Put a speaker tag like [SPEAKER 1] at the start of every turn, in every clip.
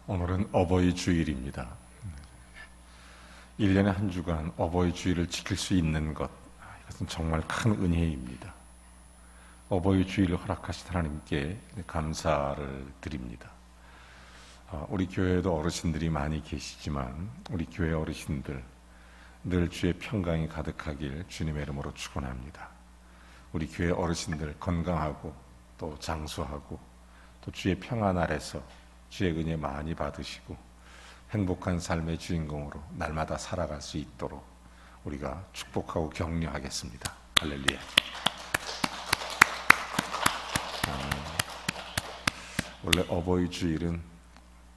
[SPEAKER 1] 오늘은 어버이 주일입니다. 1년에 한 주간 어버이 주일을 지킬 수 있는 것, 이것은 정말 큰 은혜입니다. 어버이 주일을 허락하신 하나님께 감사를 드립니다. 우리 교회에도 어르신들이 많이 계시지만 우리 교회 어르신들 늘 주의 평강이 가득하길 주님의 이름으로 축원합니다. 우리 교회 어르신들 건강하고 또 장수하고 또 주의 평안 아래서 주의 은혜 많이 받으시고 행복한 삶의 주인공으로 날마다 살아갈 수 있도록 우리가 축복하고 격려하겠습니다. 할렐루야. 원래 어버이 주일은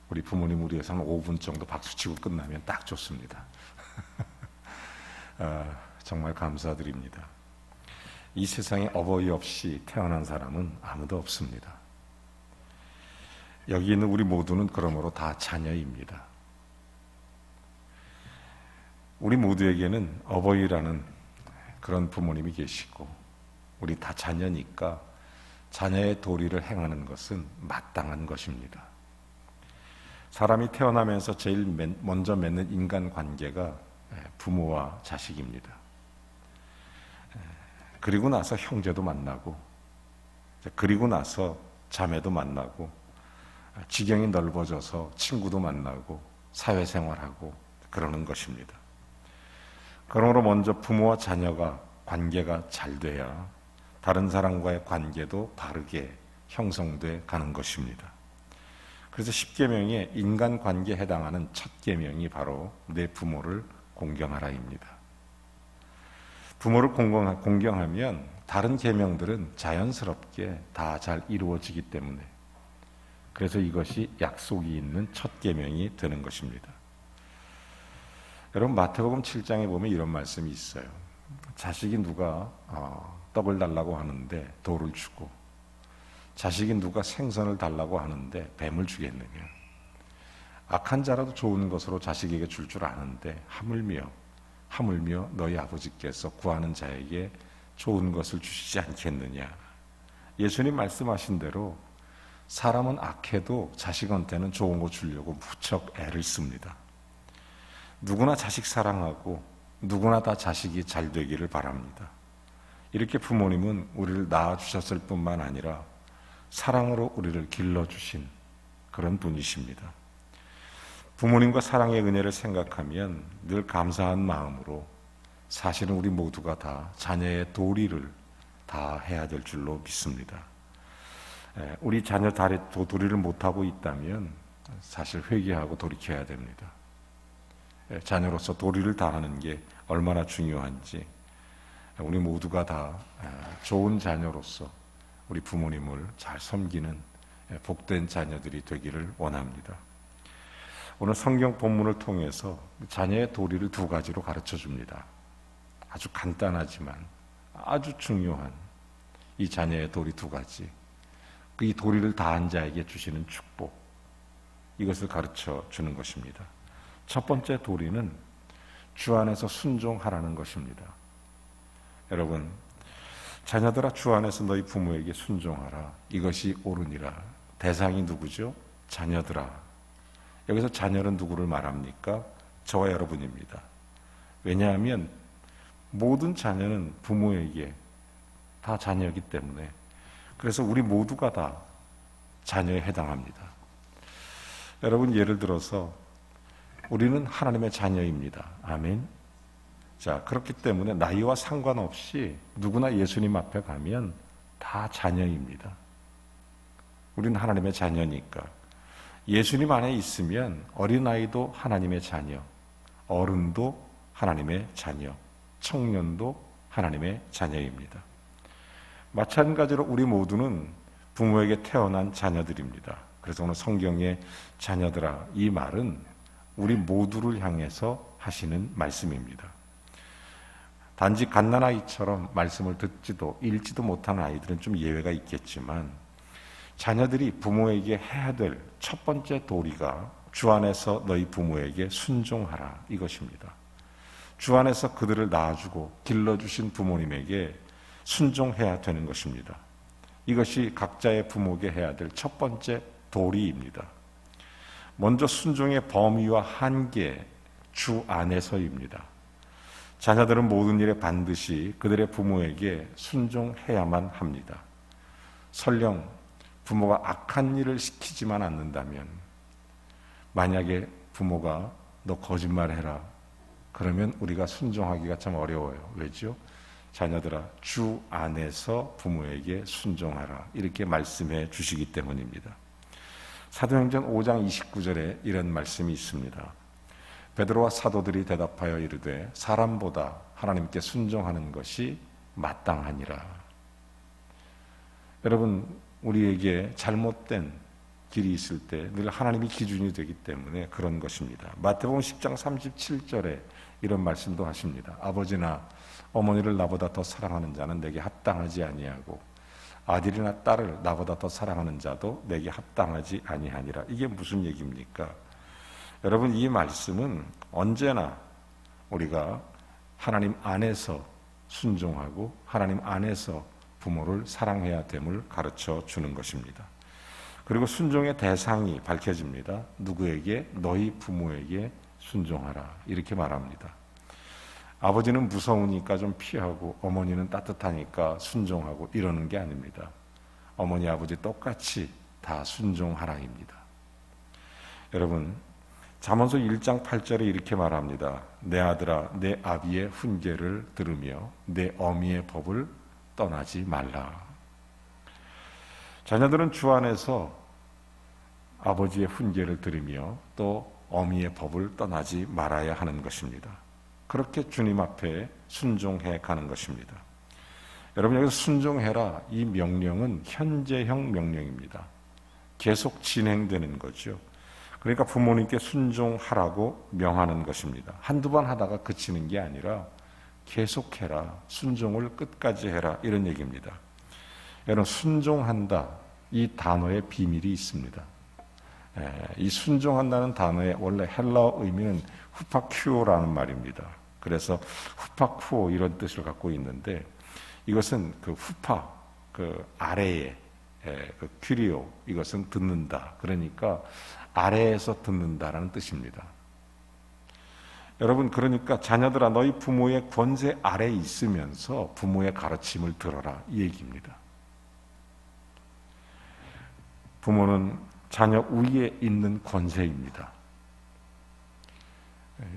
[SPEAKER 1] 우리 부모님을 위해서 한 5분 정도 박수치고 끝나면 딱 좋습니다. 정말 감사드립니다. 이 세상에 어버이 없이 태어난 사람은 아무도 없습니다. 여기 있는 우리 모두는 그러므로 다 자녀입니다. 우리 모두에게는 어버이라는 그런 부모님이 계시고 우리 다 자녀니까 자녀의 도리를 행하는 것은 마땅한 것입니다. 사람이 태어나면서 제일 먼저 맺는 인간관계가 부모와 자식입니다. 그리고 나서 형제도 만나고 그리고 나서 자매도 만나고 지경이 넓어져서 친구도 만나고 사회생활하고 그러는 것입니다. 그러므로 먼저 부모와 자녀가 관계가 잘 돼야 다른 사람과의 관계도 바르게 형성돼 가는 것입니다. 그래서 10계명에 인간관계에 해당하는 첫 계명이 바로 내 부모를 공경하라입니다. 부모를 공경하면 다른 계명들은 자연스럽게 다 잘 이루어지기 때문에 그래서 이것이 약속이 있는 첫 계명이 되는 것입니다. 여러분 마태복음 7장에 보면 이런 말씀이 있어요. 자식이 누가 떡을 달라고 하는데 돌을 주고 자식이 누가 생선을 달라고 하는데 뱀을 주겠느냐. 악한 자라도 좋은 것으로 자식에게 줄 아는데 하물며 너희 아버지께서 구하는 자에게 좋은 것을 주시지 않겠느냐. 예수님 말씀하신 대로 사람은 악해도 자식한테는 좋은 거 주려고 무척 애를 씁니다. 누구나 자식 사랑하고 누구나 다 자식이 잘 되기를 바랍니다. 이렇게 부모님은 우리를 낳아주셨을 뿐만 아니라 사랑으로 우리를 길러주신 그런 분이십니다. 부모님과 사랑의 은혜를 생각하면 늘 감사한 마음으로 사실은 우리 모두가 다 자녀의 도리를 다 해야 될 줄로 믿습니다. 우리 자녀 도리를 못하고 있다면 사실 회개하고 돌이켜야 됩니다. 자녀로서 도리를 다하는 게 얼마나 중요한지 우리 모두가 다 좋은 자녀로서 우리 부모님을 잘 섬기는 복된 자녀들이 되기를 원합니다. 오늘 성경 본문을 통해서 자녀의 도리를 두 가지로 가르쳐 줍니다. 아주 간단하지만 아주 중요한 이 자녀의 도리 두 가지. 이 도리를 다한 자에게 주시는 축복, 이것을 가르쳐 주는 것입니다. 첫 번째 도리는 주 안에서 순종하라는 것입니다. 여러분, 자녀들아 주 안에서 너희 부모에게 순종하라. 이것이 옳으니라. 대상이 누구죠? 자녀들아. 여기서 자녀는 누구를 말합니까? 저와 여러분입니다. 왜냐하면 모든 자녀는 부모에게 다 자녀이기 때문에 그래서 우리 모두가 다 자녀에 해당합니다. 여러분 예를 들어서 우리는 하나님의 자녀입니다. 아멘. 자, 그렇기 때문에 나이와 상관없이 누구나 예수님 앞에 가면 다 자녀입니다. 우리는 하나님의 자녀니까. 예수님 안에 있으면 어린아이도 하나님의 자녀, 어른도 하나님의 자녀, 청년도 하나님의 자녀입니다. 마찬가지로 우리 모두는 부모에게 태어난 자녀들입니다. 그래서 오늘 성경의 자녀들아, 이 말은 우리 모두를 향해서 하시는 말씀입니다. 단지 갓난아이처럼 말씀을 듣지도 읽지도 못하는 아이들은 좀 예외가 있겠지만 자녀들이 부모에게 해야 될 첫 번째 도리가 주 안에서 너희 부모에게 순종하라 이것입니다. 주 안에서 그들을 낳아주고 길러주신 부모님에게 순종해야 되는 것입니다. 이것이 각자의 부모에게 해야 될 첫 번째 도리입니다. 먼저 순종의 범위와 한계, 주 안에서입니다. 자녀들은 모든 일에 반드시 그들의 부모에게 순종해야만 합니다. 설령 부모가 악한 일을 시키지만 않는다면, 만약에 부모가 너 거짓말해라, 그러면 우리가 순종하기가 참 어려워요. 왜죠? 자녀들아, 주 안에서 부모에게 순종하라, 이렇게 말씀해 주시기 때문입니다. 사도행전 5장 29절에 이런 말씀이 있습니다. 베드로와 사도들이 대답하여 이르되 사람보다 하나님께 순종하는 것이 마땅하니라. 여러분, 우리에게 잘못된 길이 있을 때 늘 하나님이 기준이 되기 때문에 그런 것입니다. 마태복음 10장 37절에 이런 말씀도 하십니다. 아버지나 어머니를 나보다 더 사랑하는 자는 내게 합당하지 아니하고 아들이나 딸을 나보다 더 사랑하는 자도 내게 합당하지 아니하니라. 이게 무슨 얘기입니까? 여러분, 이 말씀은 언제나 우리가 하나님 안에서 순종하고 하나님 안에서 부모를 사랑해야 됨을 가르쳐 주는 것입니다. 그리고 순종의 대상이 밝혀집니다. 누구에게? 너희 부모에게 순종하라, 이렇게 말합니다. 아버지는 무서우니까 좀 피하고 어머니는 따뜻하니까 순종하고 이러는 게 아닙니다. 어머니 아버지 똑같이 다 순종하라입니다. 여러분, 잠언서 1장 8절에 이렇게 말합니다. 내 아들아, 내 아비의 훈계를 들으며 내 어미의 법을 떠나지 말라. 자녀들은 주 안에서 아버지의 훈계를 들으며 또 어미의 법을 떠나지 말아야 하는 것입니다. 그렇게 주님 앞에 순종해 가는 것입니다. 여러분, 여기서 순종해라, 이 명령은 현재형 명령입니다. 계속 진행되는 거죠. 그러니까 부모님께 순종하라고 명하는 것입니다. 한두 번 하다가 그치는 게 아니라 계속해라, 순종을 끝까지 해라, 이런 얘기입니다. 여러분, 순종한다, 이 단어에 비밀이 있습니다. 이 순종한다는 단어의 원래 헬라어 의미는 후파큐오라는 말입니다. 그래서 후파쿠오 이런 뜻을 갖고 있는데, 이것은 그 후파, 그 아래에, 그 큐리오, 이것은 듣는다. 그러니까 아래에서 듣는다라는 뜻입니다. 여러분, 그러니까 자녀들아, 너희 부모의 권세 아래에 있으면서 부모의 가르침을 들어라, 이 얘기입니다. 부모는 자녀 위에 있는 권세입니다.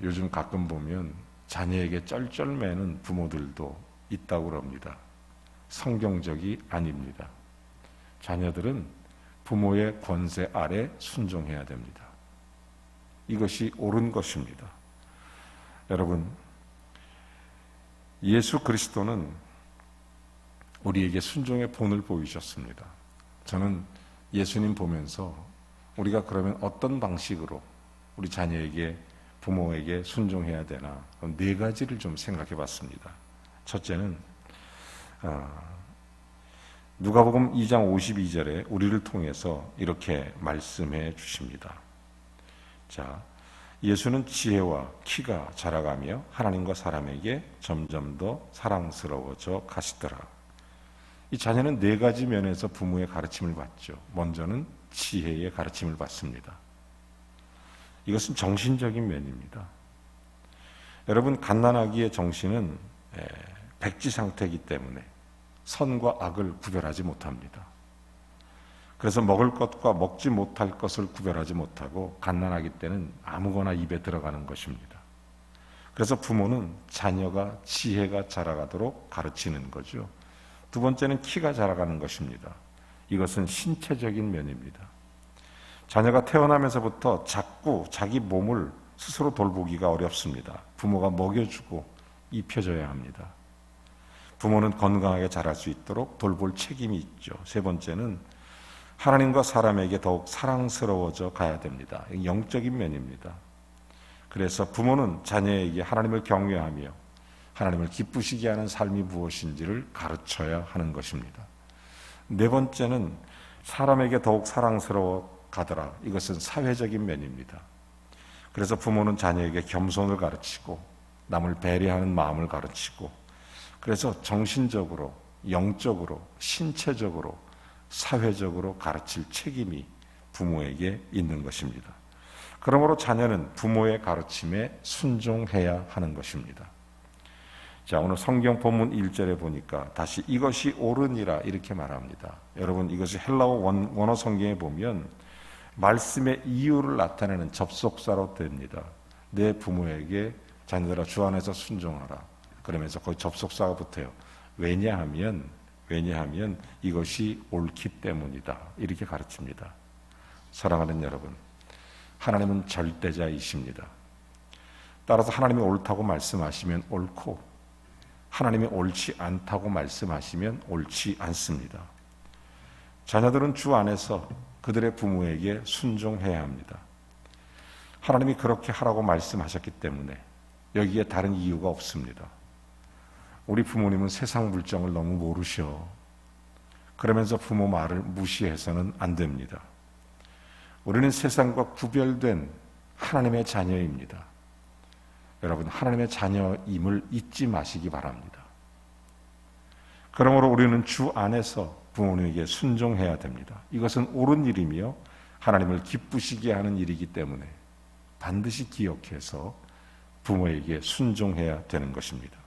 [SPEAKER 1] 요즘 가끔 보면 자녀에게 쩔쩔매는 부모들도 있다고 그럽니다. 성경적이 아닙니다. 자녀들은 부모의 권세 아래 순종해야 됩니다. 이것이 옳은 것입니다. 여러분, 예수 그리스도는 우리에게 순종의 본을 보이셨습니다. 저는 예수님 보면서 우리가 그러면 어떤 방식으로 우리 자녀에게, 부모에게 순종해야 되나, 네 가지를 좀 생각해 봤습니다. 첫째는 누가복음 2장 52절에 우리를 통해서 이렇게 말씀해 주십니다. 자, 예수는 지혜와 키가 자라가며 하나님과 사람에게 점점 더 사랑스러워져 가시더라. 이 자녀는 네 가지 면에서 부모의 가르침을 받죠. 먼저는 지혜의 가르침을 받습니다. 이것은 정신적인 면입니다. 여러분, 갓난아기의 정신은 백지 상태이기 때문에 선과 악을 구별하지 못합니다. 그래서 먹을 것과 먹지 못할 것을 구별하지 못하고 갓난아기 때는 아무거나 입에 들어가는 것입니다. 그래서 부모는 자녀가 지혜가 자라가도록 가르치는 거죠. 두 번째는 키가 자라가는 것입니다. 이것은 신체적인 면입니다. 자녀가 태어나면서부터 자꾸 자기 몸을 스스로 돌보기가 어렵습니다. 부모가 먹여주고 입혀줘야 합니다. 부모는 건강하게 자랄 수 있도록 돌볼 책임이 있죠. 세 번째는 하나님과 사람에게 더욱 사랑스러워져 가야 됩니다. 영적인 면입니다. 그래서 부모는 자녀에게 하나님을 경외하며 하나님을 기쁘시게 하는 삶이 무엇인지를 가르쳐야 하는 것입니다. 네 번째는 사람에게 더욱 사랑스러워 가더라. 이것은 사회적인 면입니다. 그래서 부모는 자녀에게 겸손을 가르치고 남을 배려하는 마음을 가르치고, 그래서 정신적으로, 영적으로, 신체적으로, 사회적으로 가르칠 책임이 부모에게 있는 것입니다. 그러므로 자녀는 부모의 가르침에 순종해야 하는 것입니다. 자, 오늘 성경 본문 1절에 보니까 다시 이것이 옳으니라 이렇게 말합니다. 여러분, 이것이 헬라어 원어 성경에 보면 말씀의 이유를 나타내는 접속사로 됩니다. 내 부모에게 자녀들아 주 안에서 순종하라. 그러면서 거기 접속사가 붙어요. 왜냐하면 이것이 옳기 때문이다. 이렇게 가르칩니다. 사랑하는 여러분, 하나님은 절대자이십니다. 따라서 하나님이 옳다고 말씀하시면 옳고 하나님이 옳지 않다고 말씀하시면 옳지 않습니다. 자녀들은 주 안에서 그들의 부모에게 순종해야 합니다. 하나님이 그렇게 하라고 말씀하셨기 때문에 여기에 다른 이유가 없습니다. 우리 부모님은 세상 물정을 너무 모르셔. 그러면서 부모 말을 무시해서는 안 됩니다. 우리는 세상과 구별된 하나님의 자녀입니다. 여러분, 하나님의 자녀임을 잊지 마시기 바랍니다. 그러므로 우리는 주 안에서 부모님에게 순종해야 됩니다. 이것은 옳은 일이며 하나님을 기쁘시게 하는 일이기 때문에 반드시 기억해서 부모에게 순종해야 되는 것입니다.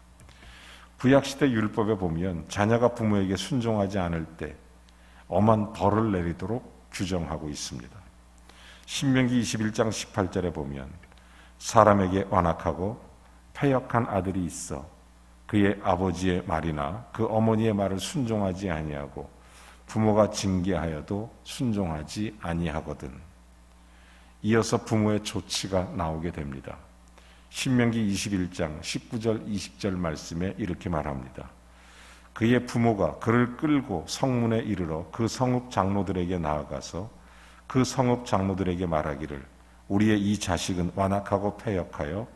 [SPEAKER 1] 구약시대 율법에 보면 자녀가 부모에게 순종하지 않을 때 엄한 벌을 내리도록 규정하고 있습니다. 신명기 21장 18절에 보면 사람에게 완악하고 패역한 아들이 있어 그의 아버지의 말이나 그 어머니의 말을 순종하지 아니하고 부모가 징계하여도 순종하지 아니하거든. 이어서 부모의 조치가 나오게 됩니다. 신명기 21장 19절 20절 말씀에 이렇게 말합니다. 그의 부모가 그를 끌고 성문에 이르러 그 성읍 장로들에게 나아가서 그 성읍 장로들에게 말하기를 우리의 이 자식은 완악하고 패역하여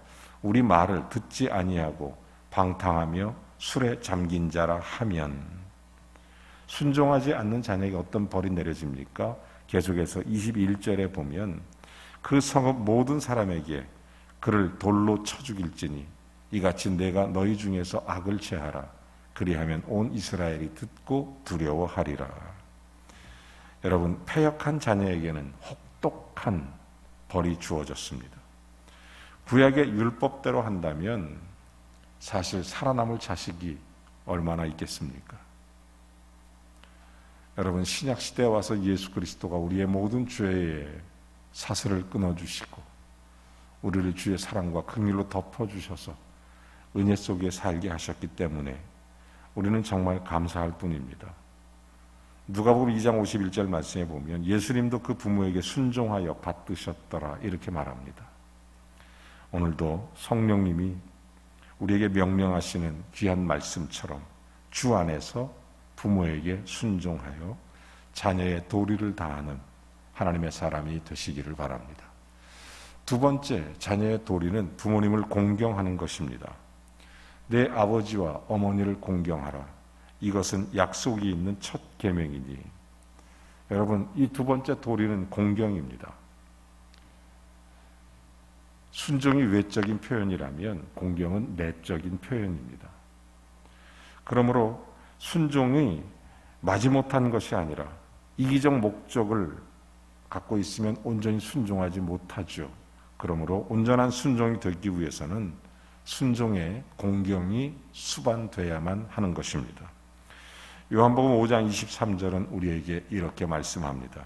[SPEAKER 1] 우리 말을 듣지 아니하고 방탕하며 술에 잠긴 자라 하면, 순종하지 않는 자녀에게 어떤 벌이 내려집니까? 계속해서 21절에 보면 그 성읍 모든 사람에게 그를 돌로 쳐 죽일지니 이같이 내가 너희 중에서 악을 취하라. 그리하면 온 이스라엘이 듣고 두려워하리라. 여러분, 패역한 자녀에게는 혹독한 벌이 주어졌습니다. 구약의 율법대로 한다면 사실 살아남을 자식이 얼마나 있겠습니까? 여러분, 신약 시대에 와서 예수 그리스도가 우리의 모든 죄의 사슬을 끊어주시고 우리를 주의 사랑과 긍휼로 덮어주셔서 은혜 속에 살게 하셨기 때문에 우리는 정말 감사할 뿐입니다. 누가복음 2장 51절 말씀에 보면 예수님도 그 부모에게 순종하여 받드셨더라 이렇게 말합니다. 오늘도 성령님이 우리에게 명령하시는 귀한 말씀처럼 주 안에서 부모에게 순종하여 자녀의 도리를 다하는 하나님의 사람이 되시기를 바랍니다. 두 번째, 자녀의 도리는 부모님을 공경하는 것입니다. 내 아버지와 어머니를 공경하라. 이것은 약속이 있는 첫 계명이니. 여러분, 이 두 번째 도리는 공경입니다. 순종이 외적인 표현이라면 공경은 내적인 표현입니다. 그러므로 순종이 마지못한 것이 아니라 이기적 목적을 갖고 있으면 온전히 순종하지 못하죠. 그러므로 온전한 순종이 되기 위해서는 순종의 공경이 수반돼야만 하는 것입니다. 요한복음 5장 23절은 우리에게 이렇게 말씀합니다.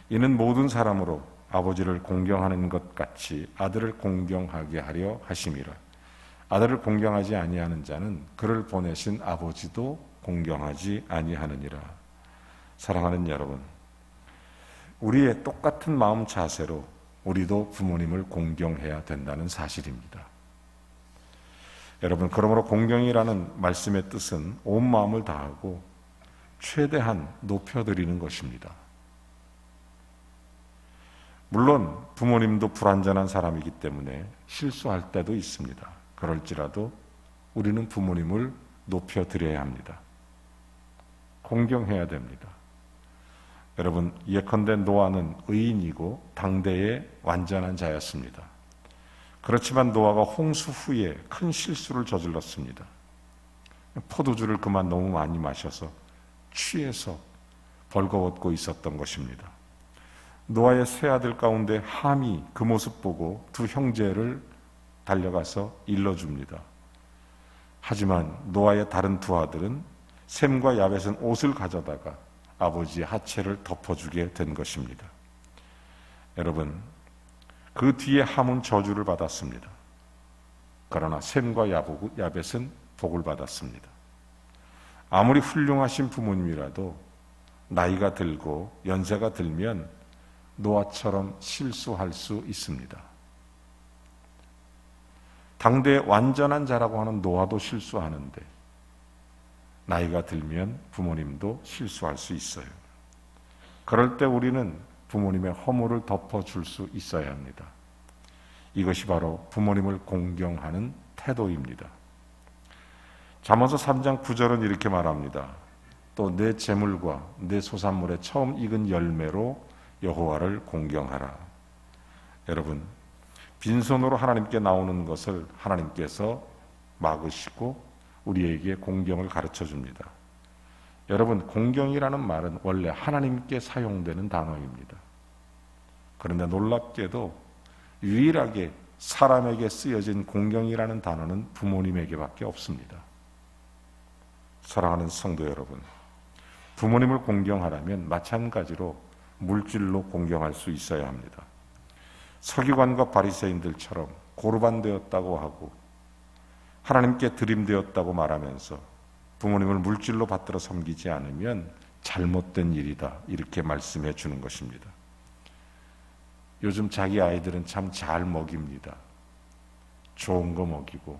[SPEAKER 1] 이는 모든 사람으로 아버지를 공경하는 것 같이 아들을 공경하게 하려 하심이라. 아들을 공경하지 아니하는 자는 그를 보내신 아버지도 공경하지 아니하느니라. 사랑하는 여러분, 우리의 똑같은 마음 자세로 우리도 부모님을 공경해야 된다는 사실입니다. 여러분, 그러므로 공경이라는 말씀의 뜻은 온 마음을 다하고 최대한 높여드리는 것입니다. 물론 부모님도 불완전한 사람이기 때문에 실수할 때도 있습니다. 그럴지라도 우리는 부모님을 높여드려야 합니다. 공경해야 됩니다. 여러분, 예컨대 노아는 의인이고 당대의 완전한 자였습니다. 그렇지만 노아가 홍수 후에 큰 실수를 저질렀습니다. 포도주를 그만 너무 많이 마셔서 취해서 벌거벗고 있었던 것입니다. 노아의 세 아들 가운데 함이 그 모습 보고 두 형제를 달려가서 일러줍니다. 하지만 노아의 다른 두 아들은 셈과 야벳은 옷을 가져다가 아버지의 하체를 덮어주게 된 것입니다. 여러분, 그 뒤에 함은 저주를 받았습니다. 그러나 셈과 야벳은 복을 받았습니다. 아무리 훌륭하신 부모님이라도 나이가 들고 연세가 들면 노아처럼 실수할 수 있습니다. 당대의 완전한 자라고 하는 노아도 실수하는데 나이가 들면 부모님도 실수할 수 있어요. 그럴 때 우리는 부모님의 허물을 덮어줄 수 있어야 합니다. 이것이 바로 부모님을 공경하는 태도입니다. 잠언서 3장 9절은 이렇게 말합니다. 또 내 재물과 내 소산물의 처음 익은 열매로 여호와를 공경하라. 여러분, 빈손으로 하나님께 나오는 것을 하나님께서 막으시고 우리에게 공경을 가르쳐 줍니다. 여러분, 공경이라는 말은 원래 하나님께 사용되는 단어입니다. 그런데 놀랍게도 유일하게 사람에게 쓰여진 공경이라는 단어는 부모님에게밖에 없습니다. 사랑하는 성도 여러분, 부모님을 공경하려면 마찬가지로 물질로 공경할 수 있어야 합니다. 서기관과 바리새인들처럼 고르반 되었다고 하고 하나님께 드림되었다고 말하면서 부모님을 물질로 받들어 섬기지 않으면 잘못된 일이다, 이렇게 말씀해 주는 것입니다. 요즘 자기 아이들은 참 잘 먹입니다. 좋은 거 먹이고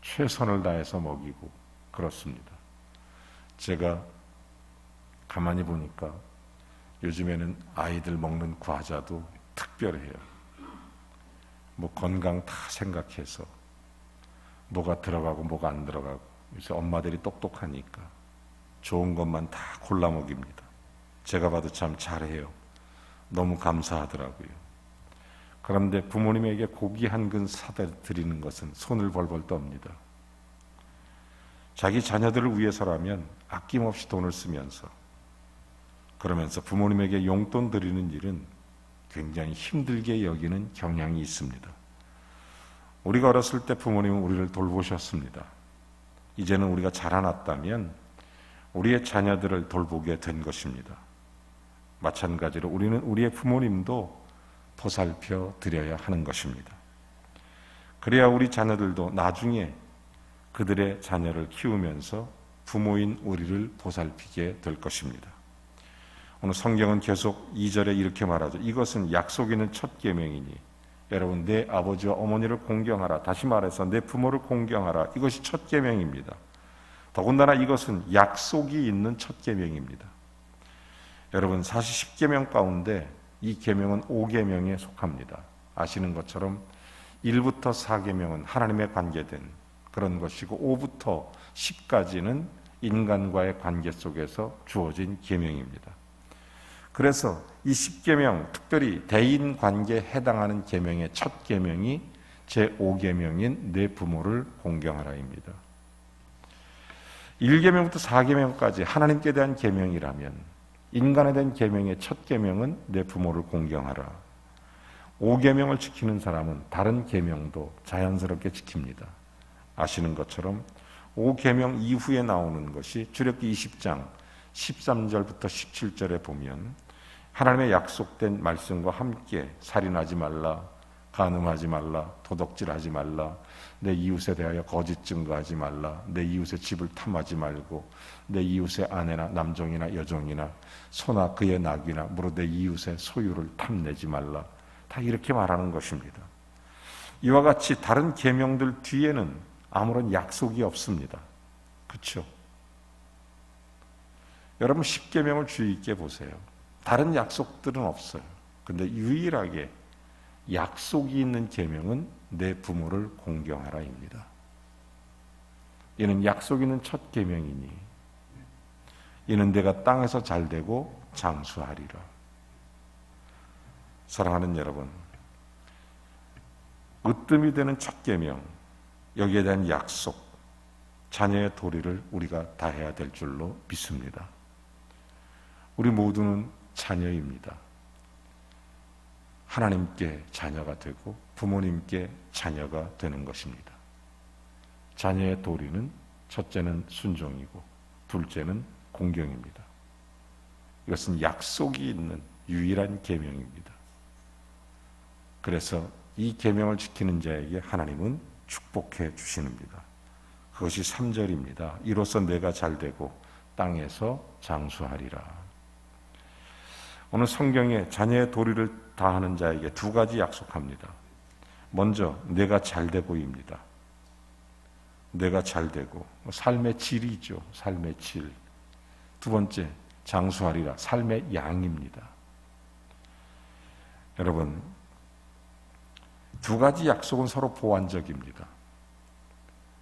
[SPEAKER 1] 최선을 다해서 먹이고 그렇습니다. 제가 가만히 보니까 요즘에는 아이들 먹는 과자도 특별해요. 뭐 건강 다 생각해서 뭐가 들어가고 뭐가 안 들어가고, 요새 엄마들이 똑똑하니까 좋은 것만 다 골라 먹입니다. 제가 봐도 참 잘해요. 너무 감사하더라고요. 그런데 부모님에게 고기 한 근 사다 드리는 것은 손을 벌벌 떱니다. 자기 자녀들을 위해서라면 아낌없이 돈을 쓰면서, 그러면서 부모님에게 용돈 드리는 일은 굉장히 힘들게 여기는 경향이 있습니다. 우리가 어렸을 때 부모님은 우리를 돌보셨습니다. 이제는 우리가 자라났다면 우리의 자녀들을 돌보게 된 것입니다. 마찬가지로 우리는 우리의 부모님도 보살펴 드려야 하는 것입니다. 그래야 우리 자녀들도 나중에 그들의 자녀를 키우면서 부모인 우리를 보살피게 될 것입니다. 오늘 성경은 계속 2절에 이렇게 말하죠. 이것은 약속 있는 첫 계명이니, 여러분, 내 아버지와 어머니를 공경하라. 다시 말해서 내 부모를 공경하라. 이것이 첫 계명입니다. 더군다나 이것은 약속이 있는 첫 계명입니다. 여러분, 사실 10계명 가운데 이 계명은 5계명에 속합니다. 아시는 것처럼 1부터 4계명은 하나님에 관계된 그런 것이고 5부터 10까지는 인간과의 관계 속에서 주어진 계명입니다. 그래서 이 10계명, 특별히 대인 관계에 해당하는 계명의 첫 계명이 제5계명인 내 부모를 공경하라입니다. 1계명부터 4계명까지 하나님께 대한 계명이라면 인간에 대한 계명의 첫 계명은 내 부모를 공경하라. 5계명을 지키는 사람은 다른 계명도 자연스럽게 지킵니다. 아시는 것처럼 5계명 이후에 나오는 것이 출애굽기 20장 13절부터 17절에 보면 하나님의 약속된 말씀과 함께 살인하지 말라, 간음하지 말라, 도둑질하지 말라, 내 이웃에 대하여 거짓 증거하지 말라, 내 이웃의 집을 탐하지 말고 내 이웃의 아내나 남종이나 여종이나 소나 그의 낙이나 무릇 내 이웃의 소유를 탐내지 말라. 다 이렇게 말하는 것입니다. 이와 같이 다른 계명들 뒤에는 아무런 약속이 없습니다. 그렇죠? 여러분 10계명을 주의 있게 보세요. 다른 약속들은 없어요. 근데 유일하게 약속이 있는 계명은 내 부모를 공경하라입니다. 이는 약속 있는 첫 계명이니 이는 내가 땅에서 잘되고 장수하리라. 사랑하는 여러분, 으뜸이 되는 첫 계명, 여기에 대한 약속, 자녀의 도리를 우리가 다해야 될 줄로 믿습니다. 우리 모두는 자녀입니다. 하나님께 자녀가 되고 부모님께 자녀가 되는 것입니다. 자녀의 도리는 첫째는 순종이고 둘째는 공경입니다. 이것은 약속이 있는 유일한 계명입니다. 그래서 이 계명을 지키는 자에게 하나님은 축복해 주시는입니다. 그것이 3절입니다. 이로써 내가 잘되고 땅에서 장수하리라. 오늘 성경에 자녀의 도리를 다하는 자에게 두 가지 약속합니다. 먼저 내가 잘되고입니다. 내가 잘되고 삶의 질이죠. 삶의 질. 두 번째 장수하리라. 삶의 양입니다. 여러분, 두 가지 약속은 서로 보완적입니다.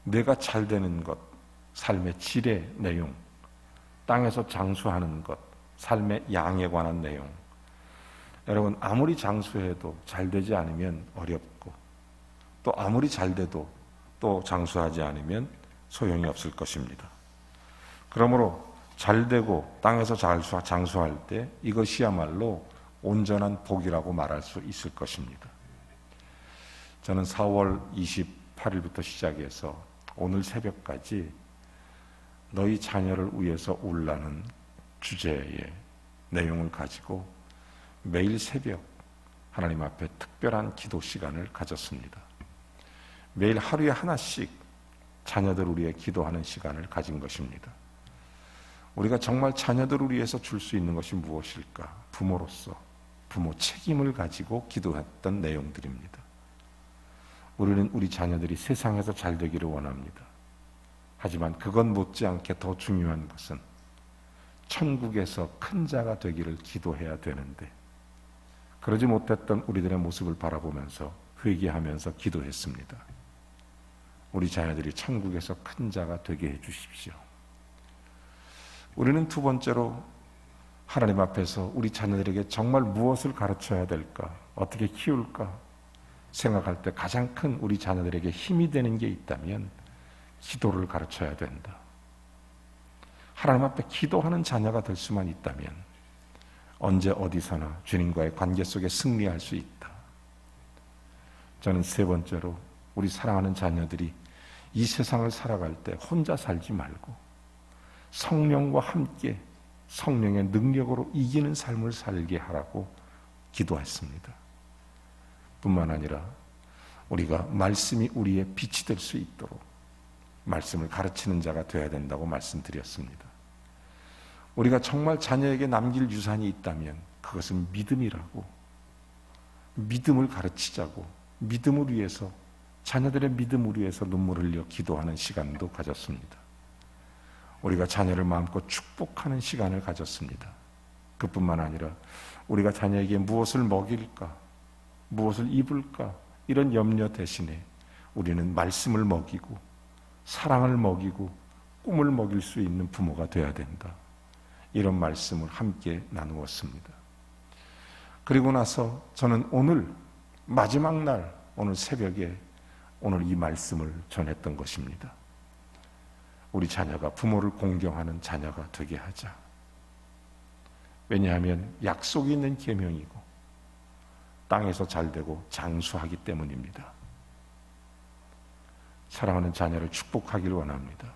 [SPEAKER 1] 내가 잘되는 것, 삶의 질의 내용, 땅에서 장수하는 것, 삶의 양에 관한 내용. 여러분, 아무리 장수해도 잘되지 않으면 어렵고 또 아무리 잘돼도 또 장수하지 않으면 소용이 없을 것입니다. 그러므로 잘되고 땅에서 장수할 때 이것이야말로 온전한 복이라고 말할 수 있을 것입니다. 저는 4월 28일부터 시작해서 오늘 새벽까지 너희 자녀를 위해서 울라는 주제의 내용을 가지고 매일 새벽 하나님 앞에 특별한 기도 시간을 가졌습니다. 매일 하루에 하나씩 자녀들을 위해 기도하는 시간을 가진 것입니다. 우리가 정말 자녀들을 위해서 줄 수 있는 것이 무엇일까? 부모로서 부모 책임을 가지고 기도했던 내용들입니다. 우리는 우리 자녀들이 세상에서 잘 되기를 원합니다. 하지만 그건 못지않게 더 중요한 것은 천국에서 큰 자가 되기를 기도해야 되는데 그러지 못했던 우리들의 모습을 바라보면서 회개하면서 기도했습니다. 우리 자녀들이 천국에서 큰 자가 되게 해 주십시오. 우리는 두 번째로 하나님 앞에서 우리 자녀들에게 정말 무엇을 가르쳐야 될까? 어떻게 키울까? 생각할 때 가장 큰 우리 자녀들에게 힘이 되는 게 있다면 기도를 가르쳐야 된다. 하나님 앞에 기도하는 자녀가 될 수만 있다면 언제 어디서나 주님과의 관계 속에 승리할 수 있다. 저는 세 번째로 우리 사랑하는 자녀들이 이 세상을 살아갈 때 혼자 살지 말고 성령과 함께 성령의 능력으로 이기는 삶을 살게 하라고 기도했습니다. 뿐만 아니라 우리가 말씀이 우리의 빛이 될 수 있도록 말씀을 가르치는 자가 되어야 된다고 말씀드렸습니다. 우리가 정말 자녀에게 남길 유산이 있다면 그것은 믿음이라고, 믿음을 가르치자고, 믿음을 위해서, 자녀들의 믿음을 위해서 눈물을 흘려 기도하는 시간도 가졌습니다. 우리가 자녀를 마음껏 축복하는 시간을 가졌습니다. 그뿐만 아니라 우리가 자녀에게 무엇을 먹일까, 무엇을 입을까 이런 염려 대신에 우리는 말씀을 먹이고 사랑을 먹이고 꿈을 먹일 수 있는 부모가 되어야 된다. 이런 말씀을 함께 나누었습니다. 그리고 나서 저는 오늘 마지막 날 오늘 새벽에 오늘 이 말씀을 전했던 것입니다. 우리 자녀가 부모를 공경하는 자녀가 되게 하자. 왜냐하면 약속이 있는 계명이고 땅에서 잘되고 장수하기 때문입니다. 사랑하는 자녀를 축복하기를 원합니다.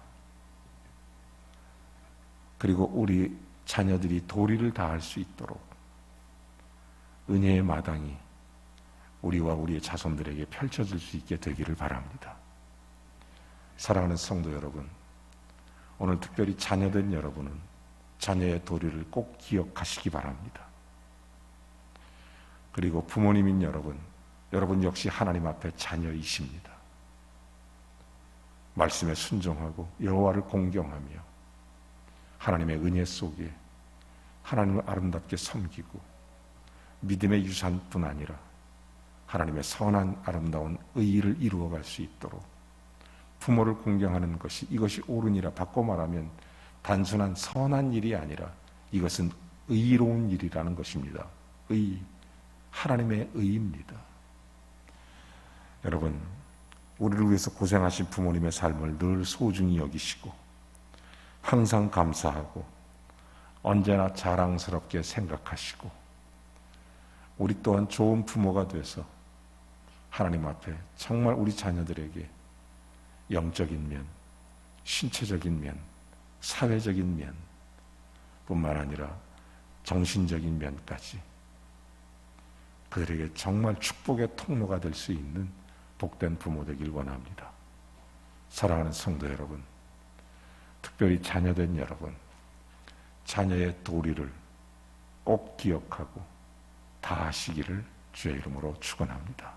[SPEAKER 1] 그리고 우리 자녀들이 도리를 다할 수 있도록 은혜의 마당이 우리와 우리의 자손들에게 펼쳐질 수 있게 되기를 바랍니다. 사랑하는 성도 여러분, 오늘 특별히 자녀된 여러분은 자녀의 도리를 꼭 기억하시기 바랍니다. 그리고 부모님인 여러분 역시 하나님 앞에 자녀이십니다. 말씀에 순종하고 여호와를 공경하며 하나님의 은혜 속에 하나님을 아름답게 섬기고 믿음의 유산뿐 아니라 하나님의 선한 아름다운 의의를 이루어갈 수 있도록 부모를 공경하는 것이 이것이 옳으니라 바꿔 말하면 단순한 선한 일이 아니라 이것은 의로운 일이라는 것입니다. 하나님의 의입니다. 여러분, 우리를 위해서 고생하신 부모님의 삶을 늘 소중히 여기시고 항상 감사하고 언제나 자랑스럽게 생각하시고 우리 또한 좋은 부모가 돼서 하나님 앞에 정말 우리 자녀들에게 영적인 면, 신체적인 면, 사회적인 면 뿐만 아니라 정신적인 면까지 그들에게 정말 축복의 통로가 될 수 있는 복된 부모 되길 원합니다. 사랑하는 성도 여러분, 특별히 자녀된 여러분, 자녀의 도리를 꼭 기억하고 다하시기를 주의 이름으로 축원합니다.